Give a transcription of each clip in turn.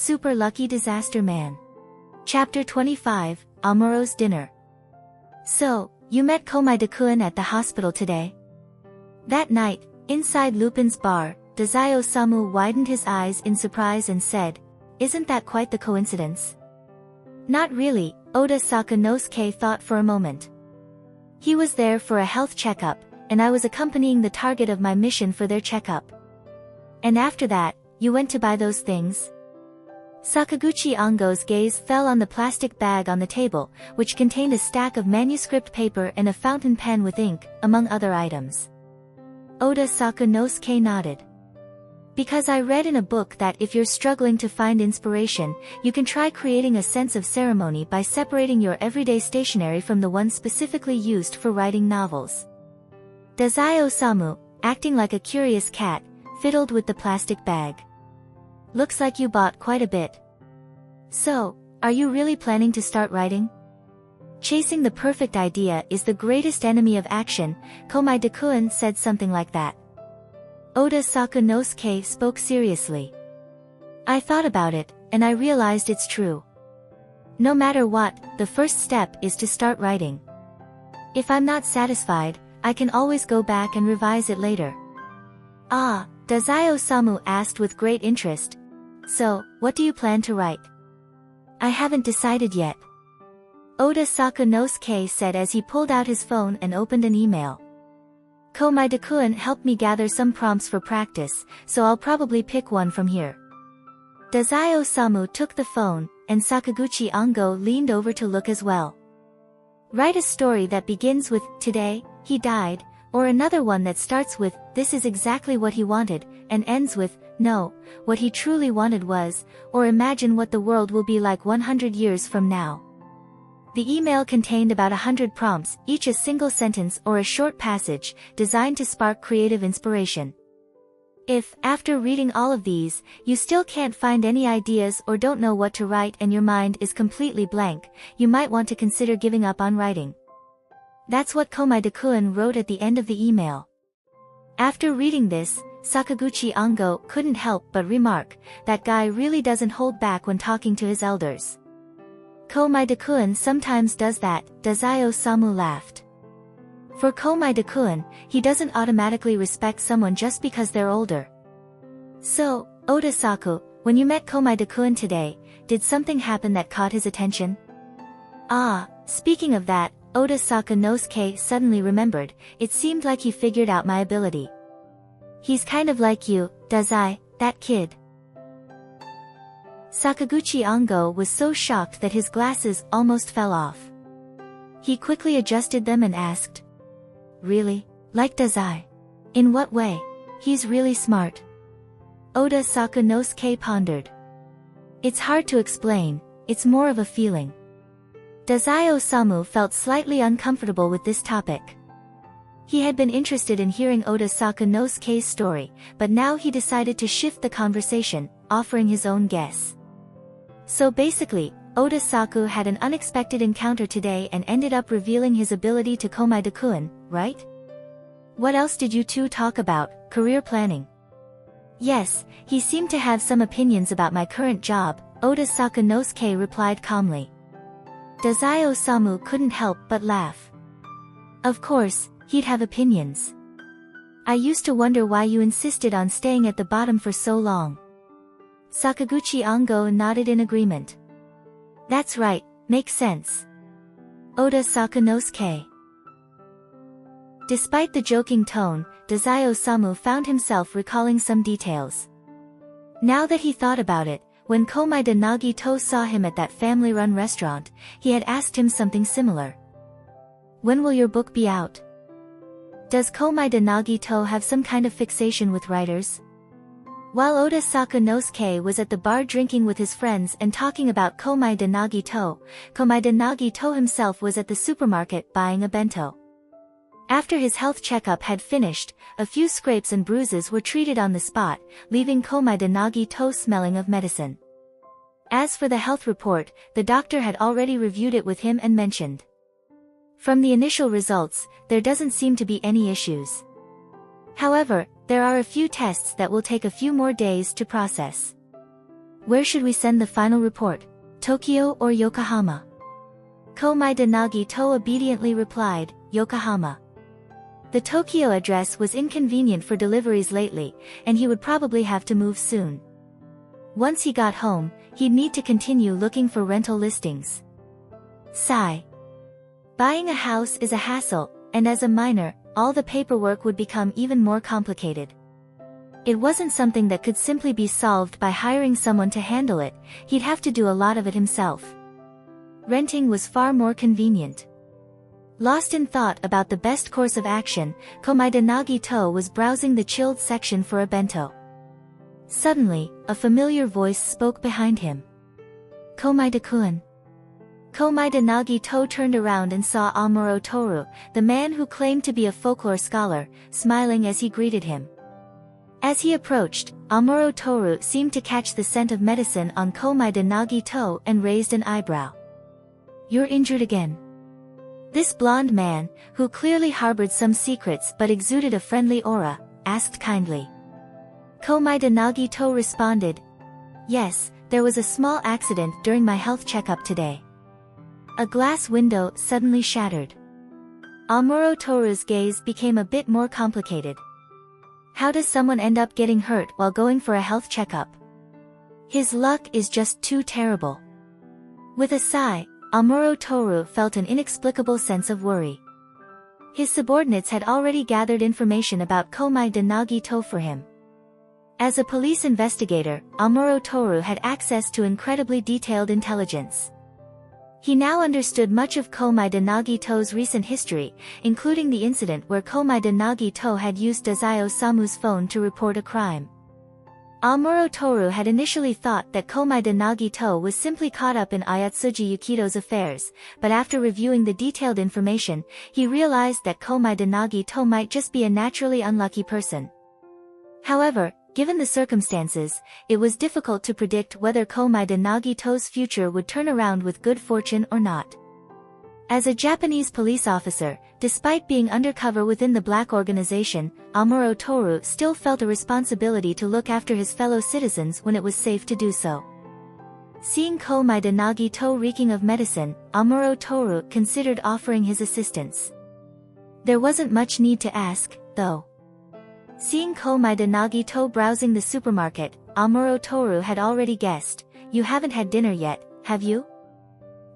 Super Lucky Disaster Man. Chapter 25, Amuro's Dinner. So, you met Komaeda-kun at the hospital today? That night, inside Lupin's bar, Dazai-Osamu widened his eyes in surprise and said, "Isn't that quite the coincidence?" Not really, Oda Sakanosuke thought for a moment. He was there for a health checkup, and I was accompanying the target of my mission for their checkup. And after that, you went to buy those things? Sakaguchi Ongo's gaze fell on the plastic bag on the table, which contained a stack of manuscript paper and a fountain pen with ink, among other items. Oda Sakanosuke nodded. Because I read in a book that if you're struggling to find inspiration, you can try creating a sense of ceremony by separating your everyday stationery from the one specifically used for writing novels. Dazai-Osamu, acting like a curious cat, fiddled with the plastic bag. Looks like you bought quite a bit. So, are you really planning to start writing? Chasing the perfect idea is the greatest enemy of action, Komaeda-kun said something like that. Oda Sakanosuke spoke seriously. I thought about it, and I realized it's true. No matter what, the first step is to start writing. If I'm not satisfied, I can always go back and revise it later. Ah, Dazai-Osamu asked with great interest. So, what do you plan to write? I haven't decided yet. Oda Sakanosuke said as he pulled out his phone and opened an email. Komaeda-kun helped me gather some prompts for practice, so I'll probably pick one from here. Dazai-Osamu took the phone, and Sakaguchi Ongo leaned over to look as well. Write a story that begins with, "Today, he died," or another one that starts with, "This is exactly what he wanted," and ends with, "No, what he truly wanted was," or imagine what the world will be like 100 years from now. The email contained about 100 prompts, each a single sentence or a short passage, designed to spark creative inspiration. If, after reading all of these, you still can't find any ideas or don't know what to write and your mind is completely blank, you might want to consider giving up on writing. That's what Komaeda-kun wrote at the end of the email. After reading this, Sakaguchi Ongo couldn't help but remark, that guy really doesn't hold back when talking to his elders. Komaeda-kun sometimes does that, Dazai-Osamu laughed. For Komaeda-kun, he doesn't automatically respect someone just because they're older. So, Oda-saku, when you met Komaeda-kun today, did something happen that caught his attention? Ah, speaking of that, Oda Sakanosuke suddenly remembered, it seemed like he figured out my ability. He's kind of like you, Dazai, that kid. Sakaguchi Ongo was so shocked that his glasses almost fell off. He quickly adjusted them and asked, "Really? Like Dazai? In what way? He's really smart." Oda Sakanosuke pondered. It's hard to explain, it's more of a feeling. Dazai-Osamu felt slightly uncomfortable with this topic. He had been interested in hearing Oda Sakanosuke's story, but now he decided to shift the conversation, offering his own guess. So basically, Oda-saku had an unexpected encounter today and ended up revealing his ability to Komaeda-kun, right? What else did you two talk about? Career planning? Yes, he seemed to have some opinions about my current job, Oda Sakanosuke replied calmly. Dazai-Osamu couldn't help but laugh. Of course, he'd have opinions. I used to wonder why you insisted on staying at the bottom for so long. Sakaguchi Ongo nodded in agreement. That's right, makes sense. Oda Sakanosuke. Despite the joking tone, Dazai-Osamu found himself recalling some details. Now that he thought about it, when Komaeda Nagito saw him at that family-run restaurant, he had asked him something similar. When will your book be out? Does Komaeda Nagito have some kind of fixation with writers? While Oda Sakanosuke was at the bar drinking with his friends and talking about Komaeda Nagito himself was at the supermarket buying a bento. After his health checkup had finished, a few scrapes and bruises were treated on the spot, leaving Komaeda Nagito smelling of medicine. As for the health report, the doctor had already reviewed it with him and mentioned. From the initial results, there doesn't seem to be any issues. However, there are a few tests that will take a few more days to process. Where should we send the final report? Tokyo or Yokohama? Komaeda Nagito obediently replied, Yokohama. The Tokyo address was inconvenient for deliveries lately, and he would probably have to move soon. Once he got home, he'd need to continue looking for rental listings. Sigh. Buying a house is a hassle, and as a minor, all the paperwork would become even more complicated. It wasn't something that could simply be solved by hiring someone to handle it, he'd have to do a lot of it himself. Renting was far more convenient. Lost in thought about the best course of action, Komaeda Nagito was browsing the chilled section for a bento. Suddenly, a familiar voice spoke behind him. Komaeda-kun. Komaeda Nagito turned around and saw Amuro Toru, the man who claimed to be a folklore scholar, smiling as he greeted him. As he approached, Amuro Toru seemed to catch the scent of medicine on Komaeda Nagito and raised an eyebrow. You're injured again. This blonde man, who clearly harbored some secrets but exuded a friendly aura, asked kindly. Komaeda Nagito responded, Yes, there was a small accident during my health checkup today. A glass window suddenly shattered. Amuro Toru's gaze became a bit more complicated. How does someone end up getting hurt while going for a health checkup? His luck is just too terrible. With a sigh, Amuro Toru felt an inexplicable sense of worry. His subordinates had already gathered information about Komaeda Nagito for him. As a police investigator, Amuro Toru had access to incredibly detailed intelligence. He now understood much of Komaeda Nagito's recent history, including the incident where Komaeda Nagito had used Dazai Osamu's phone to report a crime. Amuro Toru had initially thought that Komaeda Nagito was simply caught up in Ayatsuji Yukito's affairs, but after reviewing the detailed information, he realized that Komaeda Nagito might just be a naturally unlucky person. However, given the circumstances, it was difficult to predict whether Komaeda Nagito's future would turn around with good fortune or not. As a Japanese police officer, despite being undercover within the black organization, Amuro Toru still felt a responsibility to look after his fellow citizens when it was safe to do so. Seeing Komaeda Nagito reeking of medicine, Amuro Toru considered offering his assistance. There wasn't much need to ask, though. Seeing Komaeda Nagito browsing the supermarket, Amuro Toru had already guessed, You haven't had dinner yet, have you?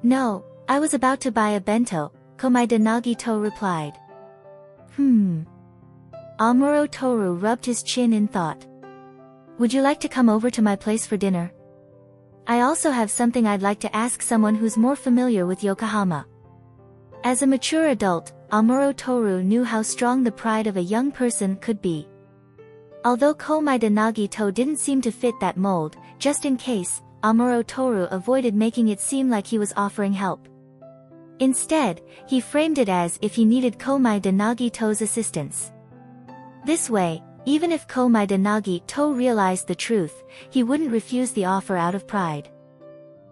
No, I was about to buy a bento, Komaeda Nagito replied. Amuro Toru rubbed his chin in thought. Would you like to come over to my place for dinner? I also have something I'd like to ask someone who's more familiar with Yokohama. As a mature adult, Amuro Toru knew how strong the pride of a young person could be. Although Komaeda Nagito didn't seem to fit that mold, just in case, Amuro Toru avoided making it seem like he was offering help. Instead, he framed it as if he needed Komaeda Nagito's assistance. This way, even if Komaeda Nagito realized the truth, he wouldn't refuse the offer out of pride.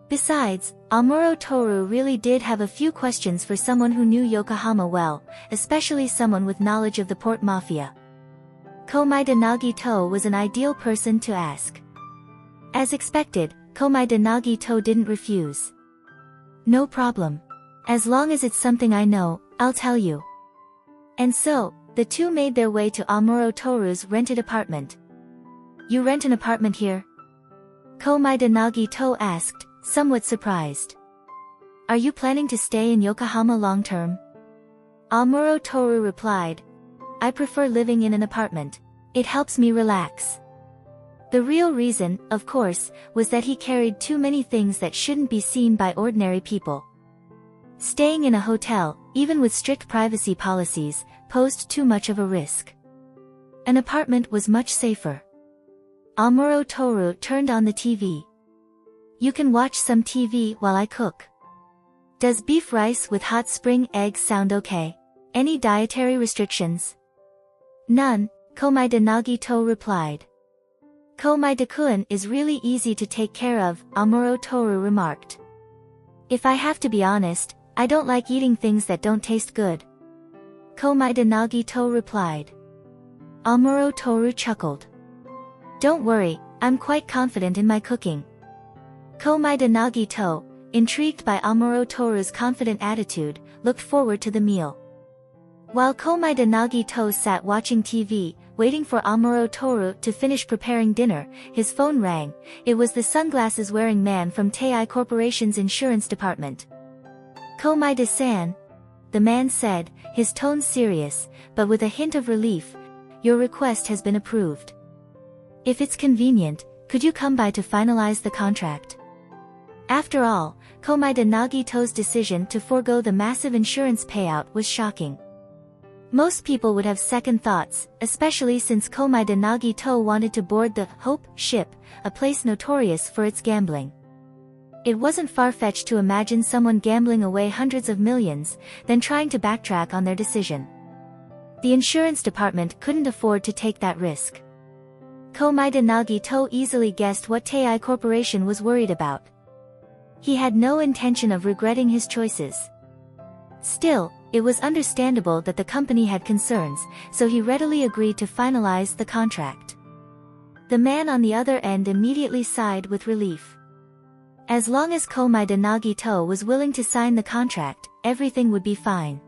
Besides, Amuro Toru really did have a few questions for someone who knew Yokohama well, especially someone with knowledge of the port mafia. Komaeda Nagito was an ideal person to ask. As expected, Komaeda Nagito didn't refuse. No problem. As long as it's something I know, I'll tell you. And so, the two made their way to Amuro Toru's rented apartment. You rent an apartment here? Komaeda Nagito asked, somewhat surprised. Are you planning to stay in Yokohama long-term? Amuro Toru replied, I prefer living in an apartment. It helps me relax. The real reason, of course, was that he carried too many things that shouldn't be seen by ordinary people. Staying in a hotel, even with strict privacy policies, posed too much of a risk. An apartment was much safer. Amuro Toru turned on the TV. You can watch some TV while I cook. Does beef rice with hot spring eggs sound okay? Any dietary restrictions? None, Komaeda Nagito replied. Komaeda-kun is really easy to take care of, Amuro Toru remarked. If I have to be honest, I don't like eating things that don't taste good. Komaeda Nagito replied. Amuro Toru chuckled. Don't worry, I'm quite confident in my cooking. Komaeda Nagito, intrigued by Amuro Toru's confident attitude, looked forward to the meal. While Komaeda Nagito sat watching TV, waiting for Amuro Toru to finish preparing dinner, his phone rang. It was the sunglasses-wearing man from Tei Corporation's insurance department. "Komaeda-san," the man said, his tone serious, but with a hint of relief, "your request has been approved. If it's convenient, could you come by to finalize the contract?" After all, Komaeda Nagito's decision to forego the massive insurance payout was shocking. Most people would have second thoughts, especially since Komaeda Nagito wanted to board the Hope ship, a place notorious for its gambling. It wasn't far-fetched to imagine someone gambling away hundreds of millions, then trying to backtrack on their decision. The insurance department couldn't afford to take that risk. Komaeda Nagito easily guessed what Tei Corporation was worried about. He had no intention of regretting his choices. Still, it was understandable that the company had concerns, so he readily agreed to finalize the contract. The man on the other end immediately sighed with relief. As long as Komaeda Nagito was willing to sign the contract, everything would be fine.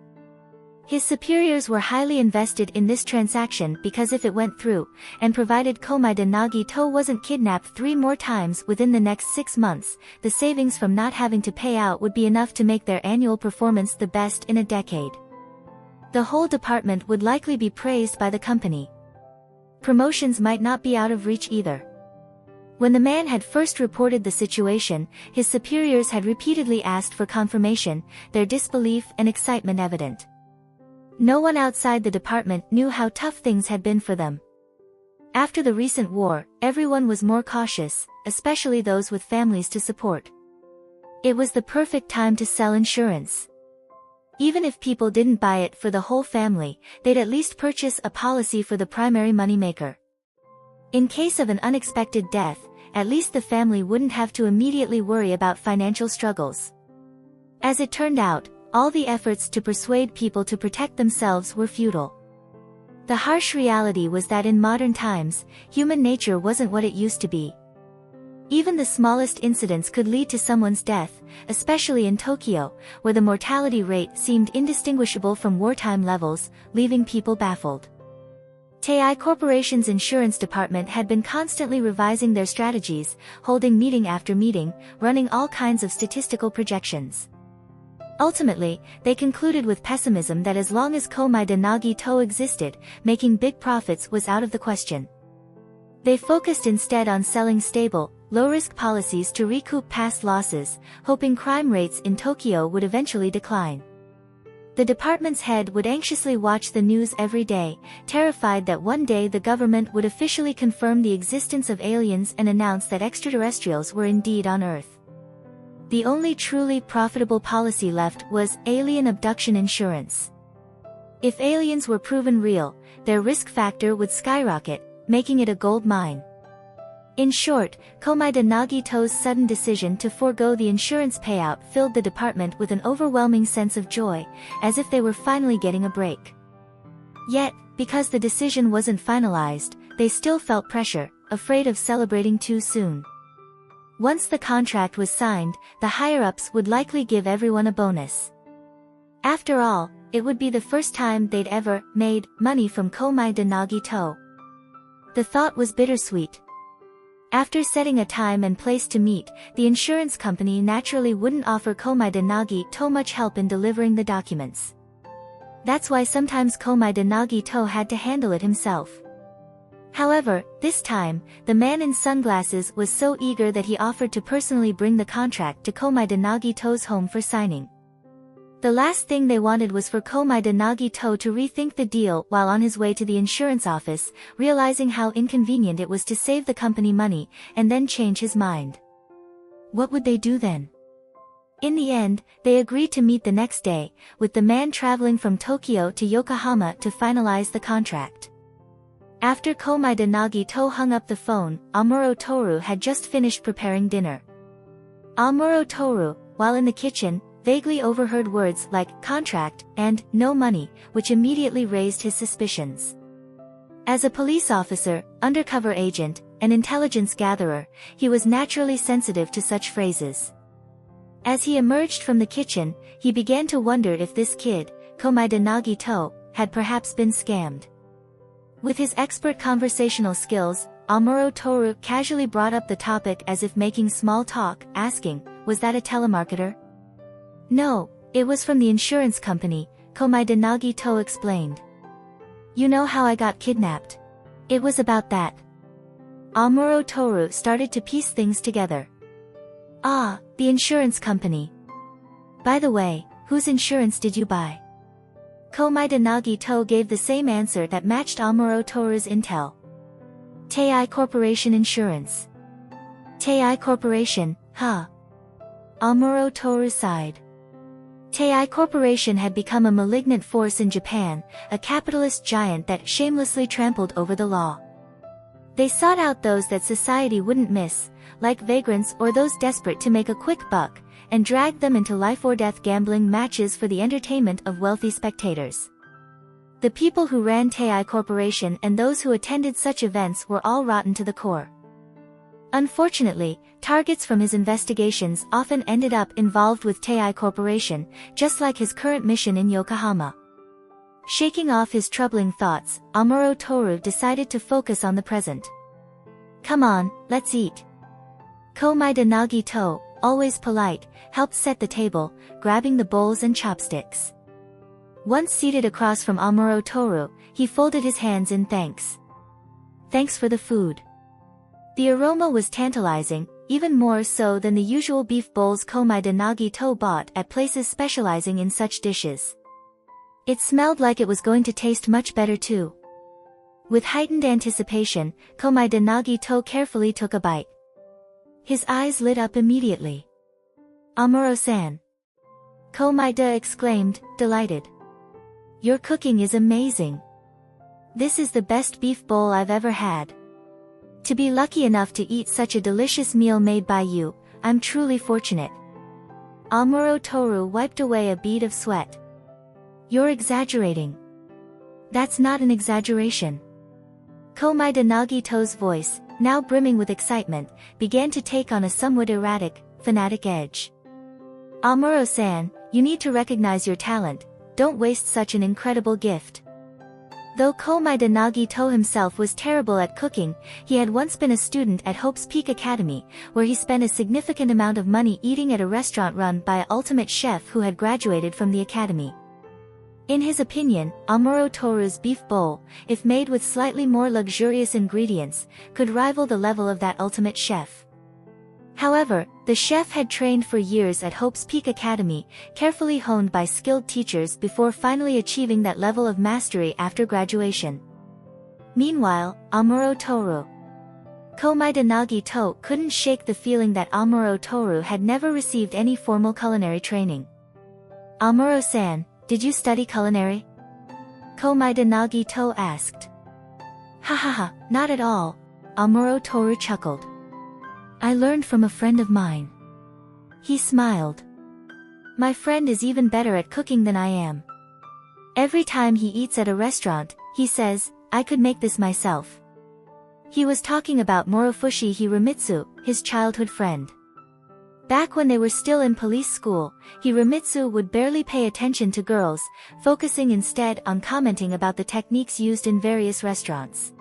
His superiors were highly invested in this transaction because if it went through, and provided Komaeda Nagito wasn't kidnapped 3 more times within the next 6 months, the savings from not having to pay out would be enough to make their annual performance the best in a decade. The whole department would likely be praised by the company. Promotions might not be out of reach either. When the man had first reported the situation, his superiors had repeatedly asked for confirmation, their disbelief and excitement evident. No one outside the department knew how tough things had been for them. After the recent war, everyone was more cautious, especially those with families to support. It was the perfect time to sell insurance. Even if people didn't buy it for the whole family, they'd at least purchase a policy for the primary moneymaker. In case of an unexpected death, at least the family wouldn't have to immediately worry about financial struggles. As it turned out, all the efforts to persuade people to protect themselves were futile. The harsh reality was that in modern times, human nature wasn't what it used to be. Even the smallest incidents could lead to someone's death, especially in Tokyo, where the mortality rate seemed indistinguishable from wartime levels, leaving people baffled. Tei Corporation's insurance department had been constantly revising their strategies, holding meeting after meeting, running all kinds of statistical projections. Ultimately, they concluded with pessimism that as long as Komaeda Nagito existed, making big profits was out of the question. They focused instead on selling stable, low-risk policies to recoup past losses, hoping crime rates in Tokyo would eventually decline. The department's head would anxiously watch the news every day, terrified that one day the government would officially confirm the existence of aliens and announce that extraterrestrials were indeed on Earth. The only truly profitable policy left was alien abduction insurance. If aliens were proven real, their risk factor would skyrocket, making it a gold mine. In short, Komaeda Nagito's sudden decision to forego the insurance payout filled the department with an overwhelming sense of joy, as if they were finally getting a break. Yet, because the decision wasn't finalized, they still felt pressure, afraid of celebrating too soon. Once the contract was signed, the higher-ups would likely give everyone a bonus. After all, it would be the first time they'd ever made money from Komaeda Nagito. The thought was bittersweet. After setting a time and place to meet, the insurance company naturally wouldn't offer Komaeda Nagito much help in delivering the documents. That's why sometimes Komaeda Nagito had to handle it himself. However, this time, the man in sunglasses was so eager that he offered to personally bring the contract to Komaeda Nagito's home for signing. The last thing they wanted was for Komaeda Nagito to rethink the deal while on his way to the insurance office, realizing how inconvenient it was to save the company money, and then change his mind. What would they do then? In the end, they agreed to meet the next day, with the man traveling from Tokyo to Yokohama to finalize the contract. After Komaeda Nagito hung up the phone, Amuro Toru had just finished preparing dinner. Amuro Toru, while in the kitchen, vaguely overheard words like contract and no money, which immediately raised his suspicions. As a police officer, undercover agent, an intelligence gatherer, he was naturally sensitive to such phrases. As he emerged from the kitchen, he began to wonder if this kid, Komaeda Nagito, had perhaps been scammed. With his expert conversational skills, Amuro Toru casually brought up the topic as if making small talk, asking, "Was that a telemarketer?" "No, it was from the insurance company," Komaeda Nagito explained. "You know how I got kidnapped? It was about that." Amuro Toru started to piece things together. "Ah, the insurance company. By the way, whose insurance did you buy?" Komaeda Nagito gave the same answer that matched Amuro Toru's intel. "Tei Corporation Insurance." "Tei Corporation, huh?" Amuro Toru sighed. Tei Corporation had become a malignant force in Japan, a capitalist giant that shamelessly trampled over the law. They sought out those that society wouldn't miss, like vagrants or those desperate to make a quick buck, and dragged them into life-or-death gambling matches for the entertainment of wealthy spectators. The people who ran Tei Corporation and those who attended such events were all rotten to the core. Unfortunately, targets from his investigations often ended up involved with Tei Corporation, just like his current mission in Yokohama. Shaking off his troubling thoughts, Amuro Toru decided to focus on the present. "Come on, let's eat." Komaeda Nagito, always polite, helped set the table, grabbing the bowls and chopsticks. Once seated across from Amuro Toru, he folded his hands in thanks. "Thanks for the food." The aroma was tantalizing, even more so than the usual beef bowls Komaeda Nagito bought at places specializing in such dishes. It smelled like it was going to taste much better too. With heightened anticipation, Komaeda Nagito carefully took a bite. His eyes lit up immediately. "Amuro-san!" Komaeda exclaimed, delighted. "Your cooking is amazing. This is the best beef bowl I've ever had. To be lucky enough to eat such a delicious meal made by you, I'm truly fortunate." Amuro Toru wiped away a bead of sweat. "You're exaggerating." "That's not an exaggeration." Komaeda Nagito's voice, now brimming with excitement, began to take on a somewhat erratic, fanatic edge. "Amuro-san, you need to recognize your talent, don't waste such an incredible gift." Though Komaeda Nagito himself was terrible at cooking, he had once been a student at Hope's Peak Academy, where he spent a significant amount of money eating at a restaurant run by an ultimate chef who had graduated from the academy. In his opinion, Amuro Toru's beef bowl, if made with slightly more luxurious ingredients, could rival the level of that ultimate chef. However, the chef had trained for years at Hope's Peak Academy, carefully honed by skilled teachers before finally achieving that level of mastery after graduation. Meanwhile, Amuro Toru. Komaeda Nagito couldn't shake the feeling that Amuro Toru had never received any formal culinary training. "Amuro-san, did you study culinary?" Komaeda Nagito asked. "Ha ha ha, not at all," Amuro Toru chuckled. "I learned from a friend of mine." He smiled. "My friend is even better at cooking than I am. Every time he eats at a restaurant, he says, 'I could make this myself.'" He was talking about Morofushi Hiromitsu, his childhood friend. Back when they were still in police school, Hiromitsu would barely pay attention to girls, focusing instead on commenting about the techniques used in various restaurants.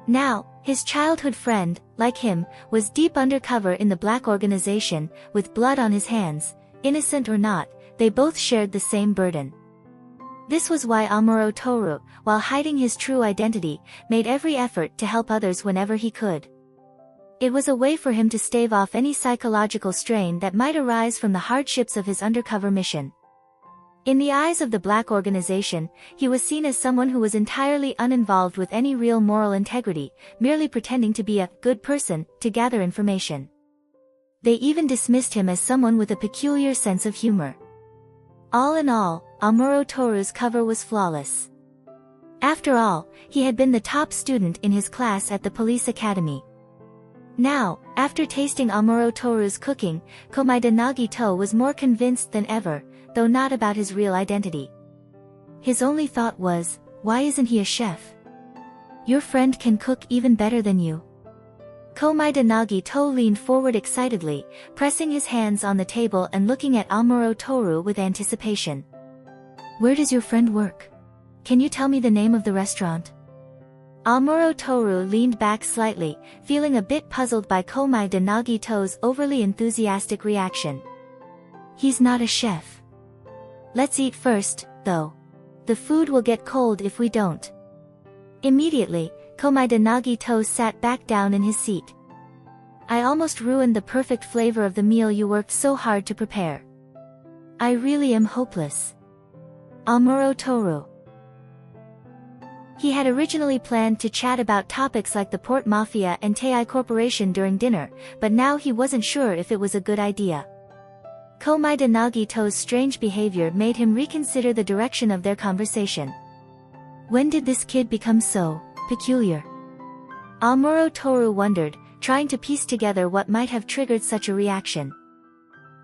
Now, his childhood friend, like him, was deep undercover in the black organization, with blood on his hands. Innocent or not, they both shared the same burden. This was why Amuro Toru, while hiding his true identity, made every effort to help others whenever he could. It was a way for him to stave off any psychological strain that might arise from the hardships of his undercover mission. In the eyes of the black organization, he was seen as someone who was entirely uninvolved with any real moral integrity, merely pretending to be a good person to gather information. They even dismissed him as someone with a peculiar sense of humor. All in all, Amuro Toru's cover was flawless. After all, he had been the top student in his class at the police academy. Now, after tasting Amuro Toru's cooking, Komaeda Nagito was more convinced than ever, though not about his real identity. His only thought was, why isn't he a chef? Your friend can cook even better than you. Komaeda Nagito leaned forward excitedly, pressing his hands on the table and looking at Amuro Toru with anticipation. Where does your friend work? Can you tell me the name of the restaurant? Amuro Toru leaned back slightly, feeling a bit puzzled by Komaeda Nagito's overly enthusiastic reaction. He's not a chef. Let's eat first, though. The food will get cold if we don't. Immediately, Komaeda Nagito sat back down in his seat. I almost ruined the perfect flavor of the meal you worked so hard to prepare. I really am hopeless. Amuro Toru. He had originally planned to chat about topics like the Port Mafia and Tei Corporation during dinner, but now he wasn't sure if it was a good idea. Komaeda Nagito's strange behavior made him reconsider the direction of their conversation. When did this kid become so peculiar? Amuro Toru wondered, trying to piece together what might have triggered such a reaction.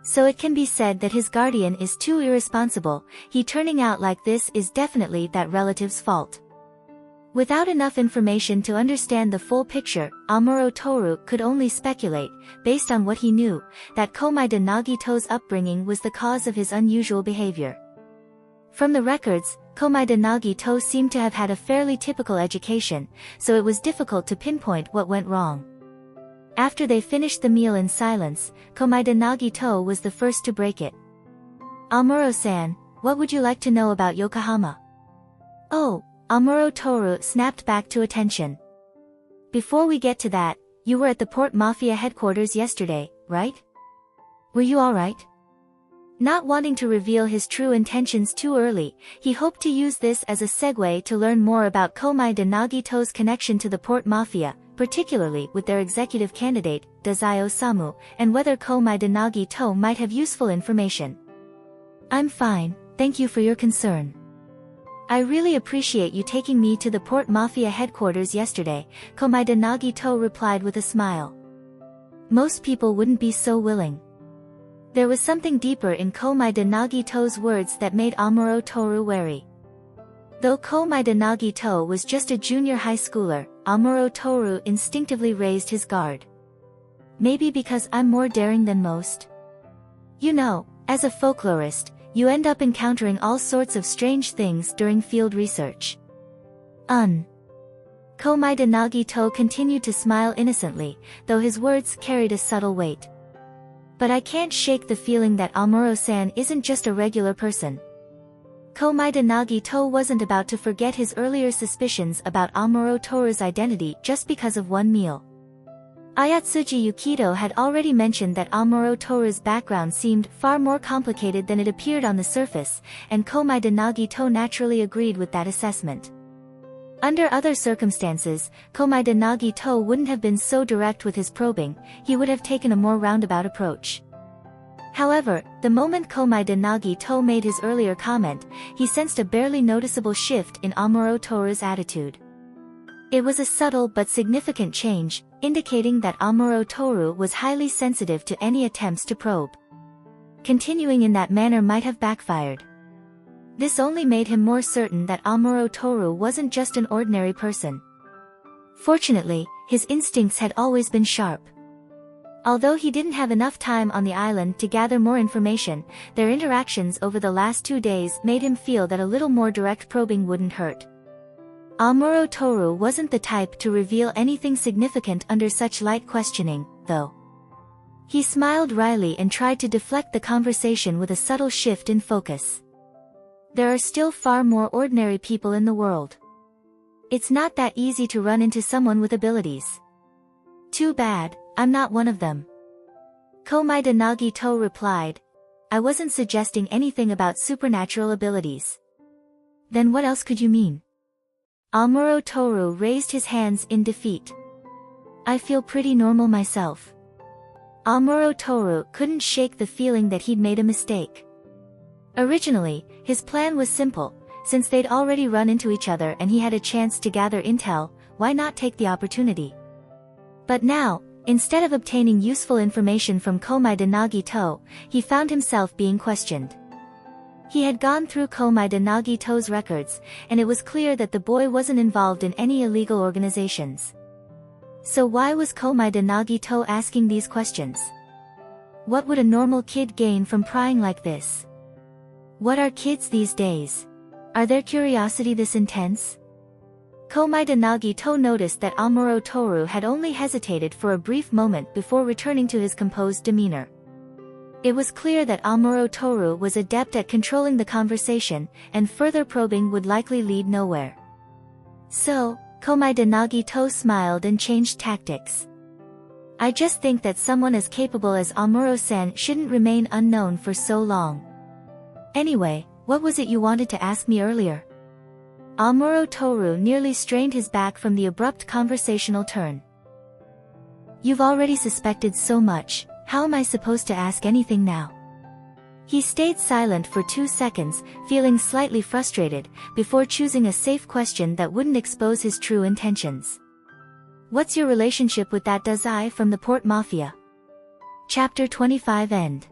So it can be said that his guardian is too irresponsible. He turning out like this is definitely that relative's fault. Without enough information to understand the full picture, Amuro Toru could only speculate, based on what he knew, that Komaeda Nagito's upbringing was the cause of his unusual behavior. From the records, Komaeda Nagito seemed to have had a fairly typical education, so it was difficult to pinpoint what went wrong. After they finished the meal in silence, Komaeda Nagito was the first to break it. Amuro-san, what would you like to know about Yokohama? Oh, Amuro Toru snapped back to attention. Before we get to that, you were at the Port Mafia headquarters yesterday, right? Were you alright? Not wanting to reveal his true intentions too early, he hoped to use this as a segue to learn more about Komaeda Nagito's connection to the Port Mafia, particularly with their executive candidate, Dazai Osamu, and whether Komaeda Nagito might have useful information. I'm fine, thank you for your concern. I really appreciate you taking me to the Port Mafia headquarters yesterday, Komaeda Nagito replied with a smile. Most people wouldn't be so willing. There was something deeper in Komaeda Nagito's words that made Amuro Toru wary. Though Komaeda Nagito was just a junior high schooler, Amuro Toru instinctively raised his guard. Maybe because I'm more daring than most? You know, as a folklorist, you end up encountering all sorts of strange things during field research. Komaeda Nagito continued to smile innocently, though his words carried a subtle weight. But I can't shake the feeling that Amuro-san isn't just a regular person. Komaeda Nagito wasn't about to forget his earlier suspicions about Amuro Toru's identity just because of one meal. Ayatsuji Yukito had already mentioned that Amuro Toru's background seemed far more complicated than it appeared on the surface, and Komaeda Nagito naturally agreed with that assessment. Under other circumstances, Komaeda Nagito wouldn't have been so direct with his probing, he would have taken a more roundabout approach. However, the moment Komaeda Nagito made his earlier comment, he sensed a barely noticeable shift in Amuro Toru's attitude. It was a subtle but significant change, indicating that Amuro Toru was highly sensitive to any attempts to probe. Continuing in that manner might have backfired. This only made him more certain that Amuro Toru wasn't just an ordinary person. Fortunately, his instincts had always been sharp. Although he didn't have enough time on the island to gather more information, their interactions over the last 2 days made him feel that a little more direct probing wouldn't hurt. Amuro Toru wasn't the type to reveal anything significant under such light questioning, though. He smiled wryly and tried to deflect the conversation with a subtle shift in focus. There are still far more ordinary people in the world. It's not that easy to run into someone with abilities. Too bad, I'm not one of them. Komaeda Nagito replied. I wasn't suggesting anything about supernatural abilities. Then what else could you mean? Amuro Toru raised his hands in defeat. I feel pretty normal myself. Amuro Toru couldn't shake the feeling that he'd made a mistake. Originally, his plan was simple, since they'd already run into each other and he had a chance to gather intel, why not take the opportunity? But now, instead of obtaining useful information from Komaeda Nagito, he found himself being questioned. He had gone through Komaeda Nagito's records, and it was clear that the boy wasn't involved in any illegal organizations. So why was Komaeda Nagito asking these questions? What would a normal kid gain from prying like this? What are kids these days? Are their curiosity this intense? Komaeda Nagito noticed that Amuro Toru had only hesitated for a brief moment before returning to his composed demeanor. It was clear that Amuro Toru was adept at controlling the conversation, and further probing would likely lead nowhere. So, Komaeda Nagito smiled and changed tactics. I just think that someone as capable as Amuro-san shouldn't remain unknown for so long. Anyway, what was it you wanted to ask me earlier? Amuro Toru nearly strained his back from the abrupt conversational turn. You've already suspected so much, how am I supposed to ask anything now? He stayed silent for 2 seconds, feeling slightly frustrated, before choosing a safe question that wouldn't expose his true intentions. What's your relationship with that Dazai from the Port Mafia? Chapter 25 End.